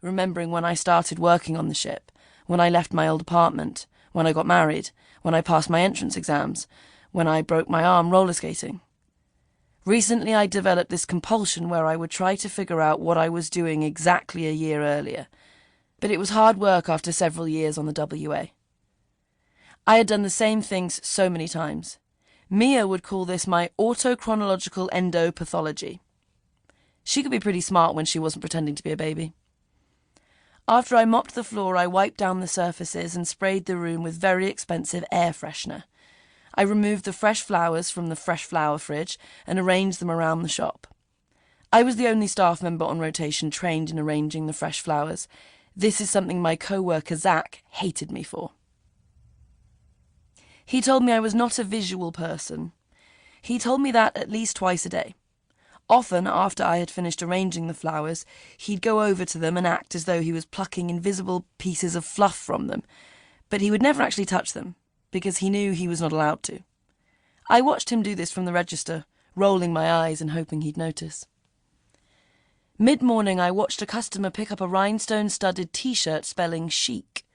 remembering when I started working on the ship, when I left my old apartment, when I got married, when I passed my entrance exams, when I broke my arm roller skating. Recently I developed this compulsion where I would try to figure out what I was doing exactly a year earlier, but it was hard work after several years on the WA. I had done the same things so many times. Mia would call this my autochronological endopathology. She could be pretty smart when she wasn't pretending to be a baby. After I mopped the floor, I wiped down the surfaces and sprayed the room with very expensive air freshener. I removed the fresh flowers from the fresh flower fridge and arranged them around the shop. I was the only staff member on rotation trained in arranging the fresh flowers. This is something my co-worker Zach hated me for. He told me I was not a visual person. He told me that at least twice a day. Often, after I had finished arranging the flowers, he'd go over to them and act as though he was plucking invisible pieces of fluff from them, but he would never actually touch them, because he knew he was not allowed to. I watched him do this from the register, rolling my eyes and hoping he'd notice. Mid-morning, I watched a customer pick up a rhinestone-studded T-shirt spelling chic,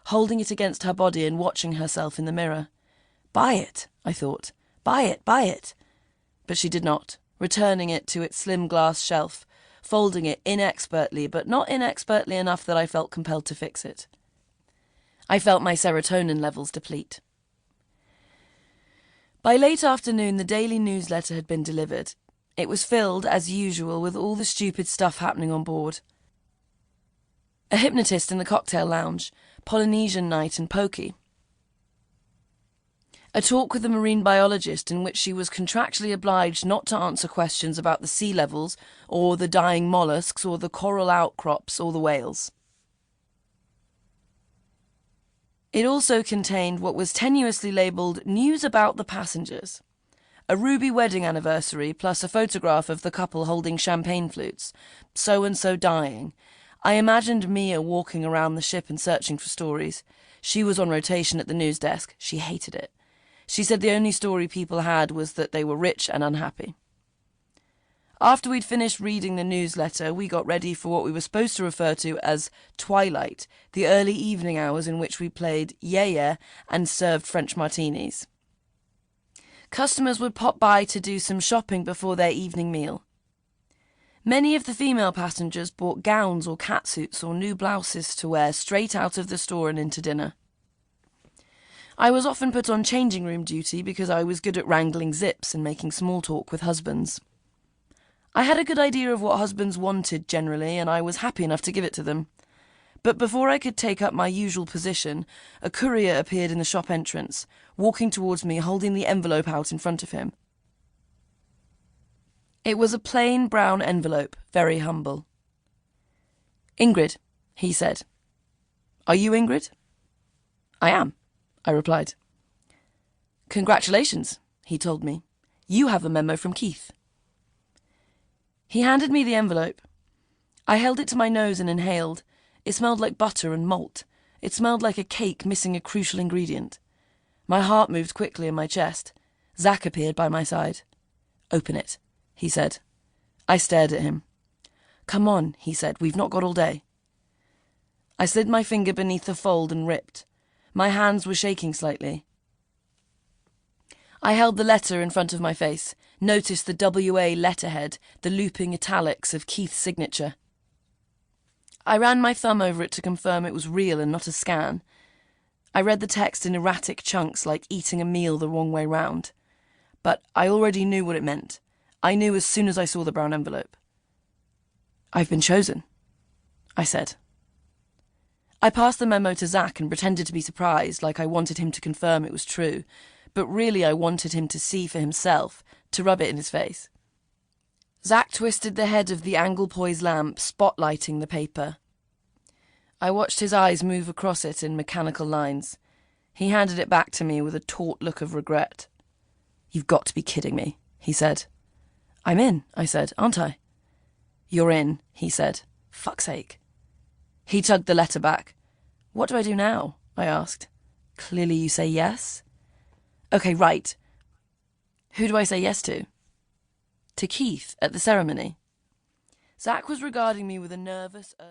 holding it against her body and watching herself in the mirror. Buy it, I thought. Buy it, buy it. But she did not, returning it to its slim glass shelf, folding it inexpertly, but not inexpertly enough that I felt compelled to fix it. I felt my serotonin levels deplete. By late afternoon, the daily newsletter had been delivered. It was filled, as usual, with all the stupid stuff happening on board. A hypnotist in the cocktail lounge, Polynesian night and pokey. A talk with a marine biologist in which she was contractually obliged not to answer questions about the sea levels, or the dying mollusks, or the coral outcrops, or the whales. It also contained what was tenuously labelled news about the passengers. A ruby wedding anniversary plus a photograph of the couple holding champagne flutes. So-and-so dying. I imagined Mia walking around the ship and searching for stories. She was on rotation at the news desk. She hated it. She said the only story people had was that they were rich and unhappy. After we'd finished reading the newsletter, we got ready for what we were supposed to refer to as twilight, the early evening hours in which we played yeah and served French martinis. Customers would pop by to do some shopping before their evening meal. Many of the female passengers bought gowns or catsuits or new blouses to wear straight out of the store and into dinner. I was often put on changing room duty because I was good at wrangling zips and making small talk with husbands. I had a good idea of what husbands wanted generally, and I was happy enough to give it to them. But before I could take up my usual position, a courier appeared in the shop entrance, walking towards me, holding the envelope out in front of him. It was a plain brown envelope, very humble. "Ingrid," he said. "Are you Ingrid?" "I am," I replied. "Congratulations," he told me. "You have a memo from Keith." He handed me the envelope. I held it to my nose and inhaled. It smelled like butter and malt. It smelled like a cake missing a crucial ingredient. My heart moved quickly in my chest. Zach appeared by my side. "Open it," he said. I stared at him. "Come on," he said. "We've not got all day." I slid my finger beneath the fold and ripped. My hands were shaking slightly. I held the letter in front of my face, noticed the WA letterhead, the looping italics of Keith's signature. I ran my thumb over it to confirm it was real and not a scan. I read the text in erratic chunks like eating a meal the wrong way round. But I already knew what it meant. I knew as soon as I saw the brown envelope. "I've been chosen," I said. I passed the memo to Zach and pretended to be surprised, like I wanted him to confirm it was true, but really I wanted him to see for himself, to rub it in his face. Zach twisted the head of the angle-poised lamp, spotlighting the paper. I watched his eyes move across it in mechanical lines. He handed it back to me with a taut look of regret. "You've got to be kidding me," he said. "I'm in," I said, "aren't I?" "You're in," he said. "Fuck's sake." He tugged the letter back. "What do I do now?" I asked. "Clearly you say yes." "Okay, right. Who do I say yes to?" "To Keith at the ceremony." Zach was regarding me with a nervous urge.